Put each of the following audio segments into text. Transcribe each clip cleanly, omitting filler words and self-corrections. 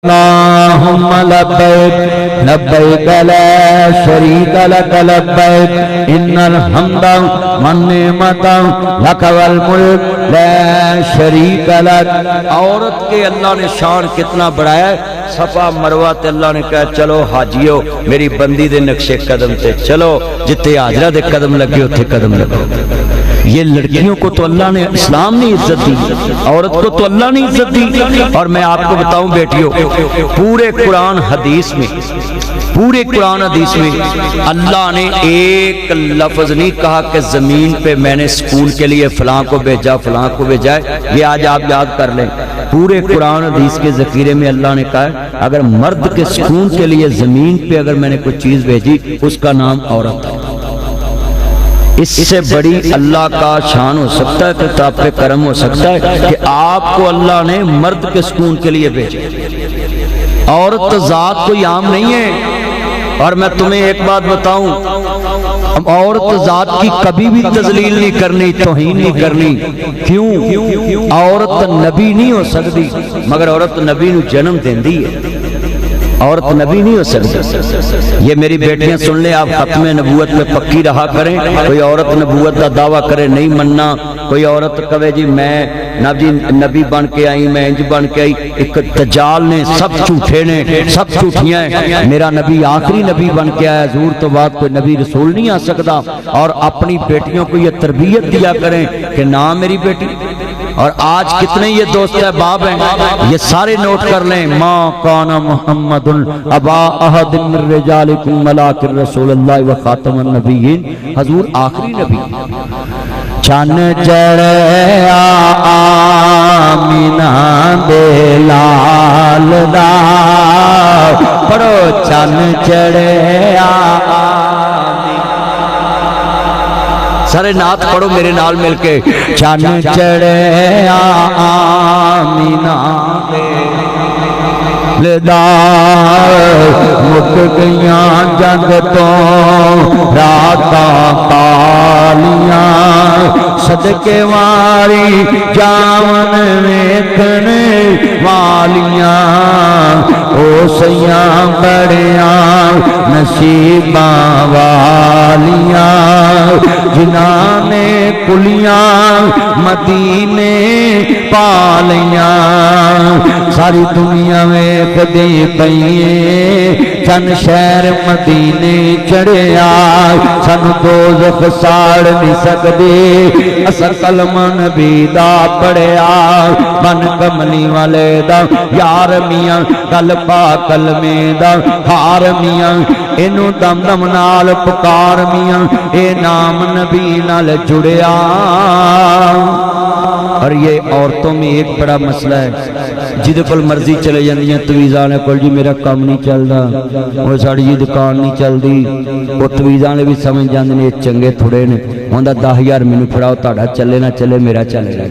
اللهم لبيك لبيك لا شريك لك لبيك إن الحمد والنعمة لك والملك لا شريك لك. عورت کے اللہ نے شان کتنا بڑھایا ہے. صفا مروہ تے اللہ نے کہا چلو حاجیو میری بندی دے نقش قدم تے چلو، جتے حاجرہ دے قدم لگے اتھے قدم لگو. یہ لڑکیوں کو تو اللہ نے اسلام نے عزت دی، عورت کو تو اللہ نے عزت دی. اور میں آپ کو بتاؤں بیٹیوں، پورے قرآن حدیث میں اللہ نے ایک لفظ نہیں کہا کہ زمین پہ میں نے سکون کے لیے فلاں کو بھیجا فلاں کو بھیجا ہے. یہ آج آپ یاد کر لیں، پورے قرآن حدیث کے ذخیرے میں اللہ نے کہا اگر مرد کے سکون کے لیے زمین پہ اگر میں نے کوئی چیز بھیجی اس کا نام عورت ہے. اس سے بڑی اللہ کا شان ہو سکتا ہے کہ آپ پہ کرم ہو سکتا ہے کہ آپ کو اللہ نے مرد کے سکون کے لیے بھیجا. عورت ذات کوئی عام نہیں ہے. اور میں تمہیں ایک بات بتاؤں، عورت ذات کی کبھی بھی تذلیل نہیں کرنی، توہین نہیں کرنی. کیوں؟ عورت نبی نہیں ہو سکتی مگر عورت نبی نو جنم دیندی ہے. عورت نبی نہیں ہو سکتی. یہ میری بیٹیاں سن لیں، آپ ختم نبوت میں پکی رہا کریں. کوئی عورت نبوت کا دعویٰ کرے نہیں مننا، کوئی عورت کہے جی میں نبی بن کے آئی، میں انج بن کے آئی. ایک دجال نے، سب جھوٹے نے، سب جھوٹیاں ہیں. میرا نبی آخری نبی بن کے آیا، حضور تو بعد کوئی نبی رسول نہیں آ سکتا. اور اپنی بیٹیوں کو یہ تربیت دیا کریں کہ نہ میری بیٹی. اور آج کتنے یہ دوست احباب ہیں، یہ سارے نوٹ کر لیں. ما کان محمد ابا احد من رجالکم ولکن رسول اللہ و خاتم النبیین. حضور آخری نبی. چن چڑھیا آمینہ دے لال دا، پڑھو چن چڑھیا. سارے نعت پڑھو میرے نال مل کے. چن چڑھیا آمینہ دے مک گیاں جنگ تو راتاں کالیاں، صدقے واری جاون ویکھنے والیاں. او سیاں بڑیاں نصیباں والیاں، جنہاں نے کلیاں مدینے پالیاں. ساری دنیا ویکھ دی پئیے چند شہر مدینے چڑھیا. سانو دوزخ ساڑ نہیں سکدی، اساں کلمہ نبی دا پڑھیا. من کملی والے دا یار میاں، گل پا کلمے دا ہار میاں. اینو دم دم نال پکار میاں، اے نام نبی نال جڑیا. اور یہ عورتوں میں ایک بڑا مسئلہ ہے، جدے کل مرضی چلے جاندیاں تویزانے کل جی میرا کام نہیں چلدا، وہ ساڑی جی دکان نہیں چلدی. وہ تویزانے بھی سمجھ جاندے نے چنگے تھوڑے نے، ہوندہ 10,000 مینوں پھڑاؤ تہاڈا چلے نہ چلے میرا چلے گا.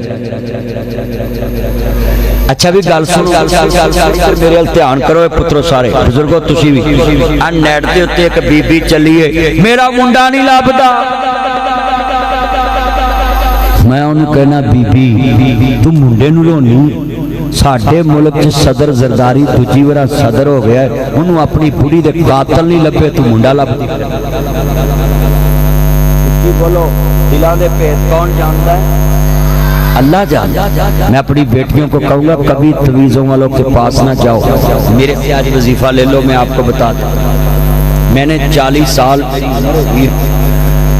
اچھا بھی گل سن میرے ال دھیان کرو پترو سارے بزرگو تسی بھی. نیٹ دے اوتے ایک بی بی چلی ہے، میرا منڈا نہیں لبدا. میں انہوں کہنا بی بی تو منڈے نو لونی. ساڑھے ملک صدر زرداری دوجی ورہ صدر ہو گیا ہے، انہوں اپنی بڑی دے قاتل نہیں لبے تو منڈا لب دی. بولو دلان دے پیس کون جانتا ہے؟ اللہ جانتا. میں اپنی بیٹیوں کو کہوں گا کبھی تویزوں والوں کے پاس نہ جاؤ. میرے سے آج وظیفہ لے لو، میں آپ کو بتا دوں. میں نے 40 سال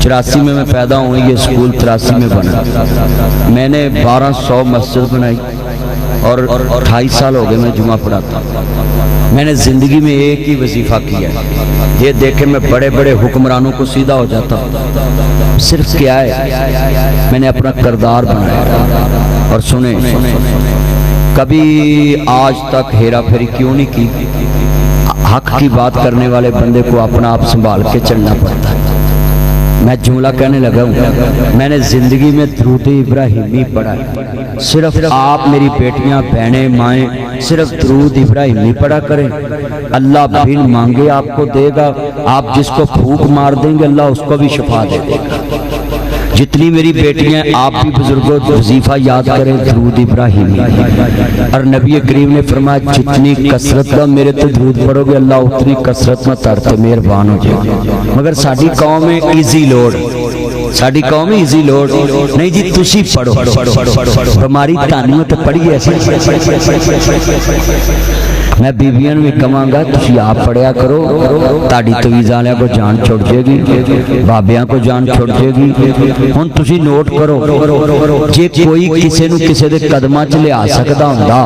84 میں پیدا ہوں، یہ اسکول 83 میں بنا. میں نے 1200 مسجد بنائی اور 28 سال ہو گئے میں جمعہ پڑھاتا ہوں. میں نے زندگی میں ایک ہی وظیفہ کیا ہے، یہ دیکھیں میں بڑے بڑے حکمرانوں کو سیدھا ہو جاتا ہوں. صرف کیا ہے، میں نے اپنا کردار بنایا. اور سنیں، کبھی آج تک ہیرا پھیری کیوں نہیں کی؟ حق کی بات کرنے والے بندے کو اپنا آپ سنبھال کے چلنا پڑتا ہے. میں جملہ کہنے لگا ہوں، میں نے زندگی میں درود ابراہیمی پڑھا ہے. صرف آپ میری بیٹیاں بہنیں مائیں صرف درود ابراہیمی پڑھا کریں. اللہ بن مانگے آپ کو دے گا. آپ جس کو پھوک مار دیں گے اللہ اس کو بھی شفا دے دے گا. جتنی میری بیٹیاں آپ بھی بزرگوں وظیفہ یاد کریں درود ابراہیمی، اور نبی کریم نے فرمایا جتنی کثرت کا میرے تو درود پڑھو گے اللہ اتنی کثرت میں ترتے مہربان ہو جائے. مگر ساری قوم میں ایزی لوڈ، ساری قوم ایزی لوڈ نہیں جی تسی پڑھو، ہماری تانیوں تو پڑھی ایسے. میں بیویاں بھی کہاں گا تسی آپ پڑھیا کرو، تاڑی تویز والے کو جان چھوڑ جائے گی، بابیاں کو جان چھوڑ جائے گی. ہن تسی نوٹ کرو جے کوئی کسے نو کسے دے قدماں چ لیا سکدا ہوندا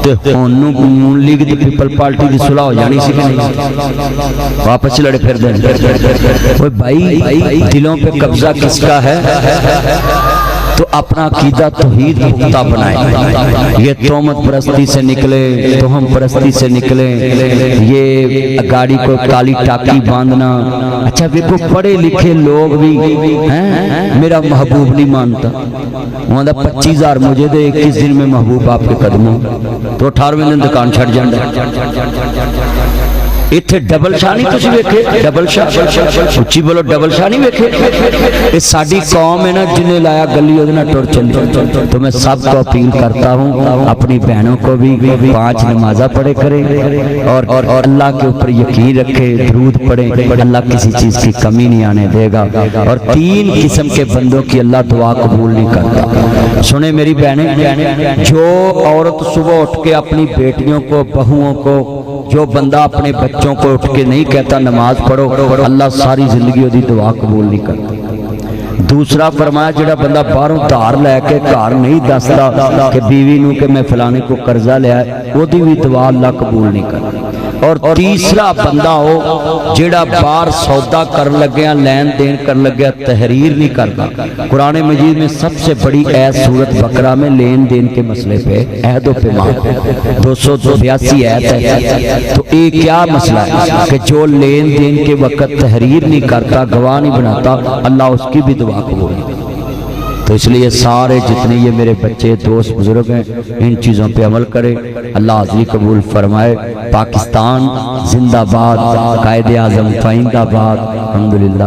تے ہن نون لیگ تے پیپل پارٹی دی صلح ہو جانی سی کہ نہیں؟ واپس لڑے پھر دیں. اوے بھائی دلوں پہ قبضہ کس کا ہے؟ تو اپنا عقیدہ توحید پختہ بنائیں. یہ تہمت پرستی سے نکلے، تہم پرستی سے نکلے، یہ گاڑی کو کالی ٹاکی باندھنا. اچھا دیکھو پڑھے لکھے لوگ بھی میرا محبوب نہیں مانتا، وہاں 25,000 مجھے دے 21 دن میں محبوب آپ کے قدموں، تو 18ویں دن دکان چھڑ جاندہ. اتھے ڈبل شاہ نہیں تسی ویکھے؟ ڈبل شاہ اچھی بولو، ڈبل شاہ نہیں ویکھے؟ اس ساڑی قوم ہے نا جنہیں لایا گلی ادھنا ٹور چلے. تو میں سب کو اپیل کرتا ہوں اپنی بہنوں کو بھی 5 نمازہ پڑھے کریں اور اللہ کے اوپر یقین رکھے، درود پڑھیں. اللہ کسی چیز کی کمی نہیں آنے دے گا. اور 3 قسم کے بندوں کی اللہ دعا قبول نہیں کرتا. سنیں میری بہنیں، جو عورت صبح اٹھ کے اپنی بیٹیوں کو، بہوؤں کو، جو بندہ اپنے بچوں کو اٹھ کے نہیں کہتا نماز پڑھو، اللہ ساری زندگی دی دعا قبول نہیں کرتا. دوسرا فرمایا جڑا بندہ باہروں دھار لے کے گھر نہیں دستا کہ بیوی نو کہ میں فلانے کو قرضہ لیا ہے، وہ دی بھی دعا اللہ قبول نہیں کرتا. اور تیسرا بندہ ہو جڑا باہر سودا کر لگیا، لین دین کر لگیا، تحریر نہیں کرتا. قرآن مجید میں سب سے بڑی ایت سورت بقرہ میں لین دین کے مسئلے پہ عہد و پیمان 282 ایت ہے. تو یہ کیا مسئلہ ہے کہ جو لین دین کے وقت تحریر نہیں کرتا، گواہ نہیں بناتا، اللہ اس کی بھی دعا قبول نہیں. تو اس لیے سارے جتنے یہ میرے بچے دوست بزرگ ہیں ان چیزوں پہ عمل کرے، اللہ حاضری قبول فرمائے. پاکستان زندہ باد، قائد اعظم پائندہ باد. الحمدللہ.